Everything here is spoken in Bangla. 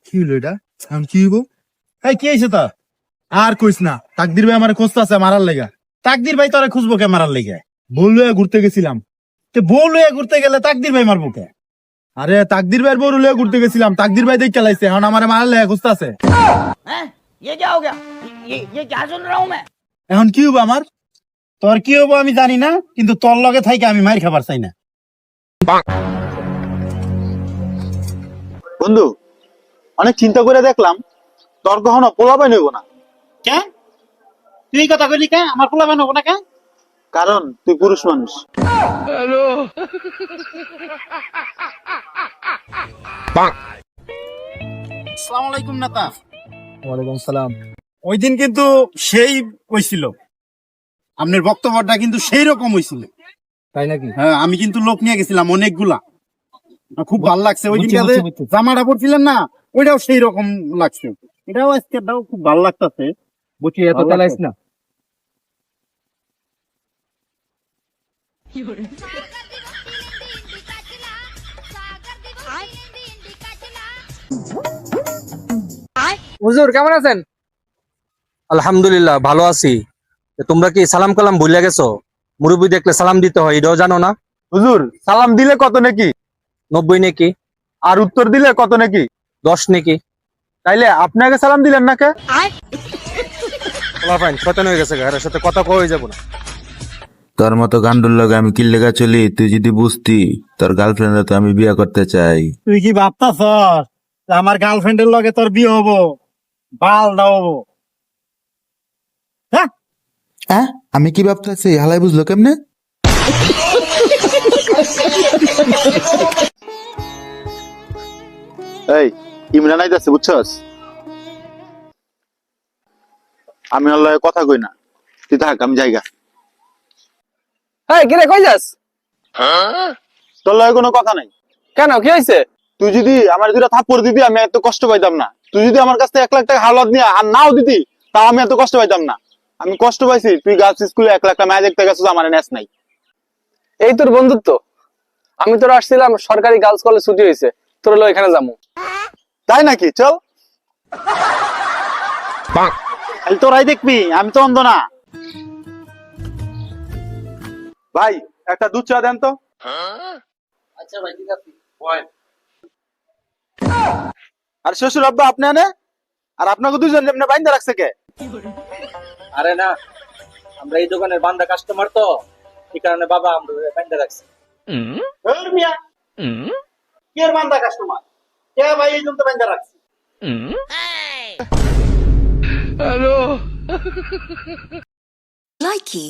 কি হলো এটা? এখন কি হইব? এই কি হয়েছে তা? আর কইস না, তাকদির ভাই আমার খুঁজতেছে মারার লেগা। তাকদির ভাই তোরে খুঁজবো কে মারার লেগে? বউ লইয়া ঘুরতে গেছিলাম। তে বউ লইয়া ঘুরতে গেলে তাকদির ভাই মারবো কে? আরে তাকদির ভাইয়ের বউ লইয়া ঘুরতে গেছিলাম, তাকদির ভাই দেখে লাইছে, এখন আমার মারার লেগা খুঁজতেছে। हैं? ये क्या हो गया? ये क्या सुन रहा हूँ मैं? এখন কি হবো আমার? তোর কি হবো আমি জানি না, কিন্তু তোর লগে থাইকে আমি মাইর খাবার চাই না। বন্ধু, অনেক চিন্তা করে দেখলাম তোর কখনো পোলাপাই নেব না। কেন তুই এই কথা কইলি কেন? আমার পোলা বানাবো না কেন? কারণ তুই পুরুষ মানুষ। আসসালামু আলাইকুম নাতা। ওয়ালাইকুম সালাম। ওই দিন কিন্তু সেই হইছিল, আপনার বক্তব্যটা কিন্তু সেই রকম হইছিল। তাই নাকি? হ্যাঁ, আমি কিন্তু লোক নিয়ে গেছিলাম অনেকগুলা, খুব ভালো লাগছে। ওই বুঝছি, দিনটাতে বুঝছি। জামাটা পরছিলেন না, ওইটাও সেই রকম লাগছে। এটাও আজকেটাও খুব ভালো লাগতেছে। বুঝছি, এত চালাইস না। হুজুর কেমন আছেন? আলহামদুলিল্লাহ ভালো আছি। তোমরা কি সালাম কালাম ভুলে গেছো? মুরব্বী দেখলে সালাম দিতে হয়, এটাও জানো না? হুজুর, সালাম দিলে কত নাকি? 90 নাকি? আর উত্তর দিলে কত নাকি? 10 নাকি? তাইলে আপনাকে সালাম দিলেন না কে? ফাইন শয়তান হয়ে গেছে, এর সাথে কথা কয়ে যাবো না। তোর মতো গান্ডুর লগে আমি কি লেগা চলি, তুই যদি বুঝতি তোর গার্লফ্রেন্ড তো আমি বিয়ে করতে চাই। তুই কি ভাবতাছ আমার গার্লফ্রেন্ডের লগে তোর বিয়ে হবো? বাল দাও হবো। হ্যাঁ, হ্যাঁ, আমি কি ভাবতেছি হালাই বুঝলো কেমনে? এই ইমরান আইতাছে, বুঝছস? আমি ওর লগে কথা কই না, তুই থাক, আমি জায়গা। এই কিরে কই যাস? তোর লগে কোনো কথা নাই। কেন, কি হয়েছে? তুই যদি আমার দুটা থাপ্পড় দিবি আমি এত কষ্ট পাইতাম না। তুই যদি আমার কাছ থেকে 1 লাখ টাকা হাওলাত নিয়ে আর নাও দিতি, তাও আমি এত কষ্ট পাইতাম না। আমি কষ্ট পাইছি তুই গার্লস স্কুলে 1 লাখ টাকা ম্যাচ দেখতে গেছিস, আমার নেস নাই। এই তোর বন্ধুত্ব। আমি তোর আসছিলাম, সরকারি গার্লস কলেজ ছুটি হয়েছে, তোর হলো এখানে যাবো। তাই নাকি? চল। খালি তোরাই দেখবি, আমি তো অন্ধ না। ভাই একটা দুধ চা দেন তো। আচ্ছা ভাই, ঠিক আছে। আর শ্বশুর আব্বা আপনি আনে, আর আপনাকে দুজন এমনি বাইন্দা রাখছে কে? আরে না, আমরা এই দোকানের বান্দা কাস্টমার তো, এই কারণে বাবা আমরা বাইন্দা রাখছি। ধুর মিয়া, কে এর বান্দা কাস্টমার? কে ভাই এই জন্য বাইন্দা রাখছি? Likey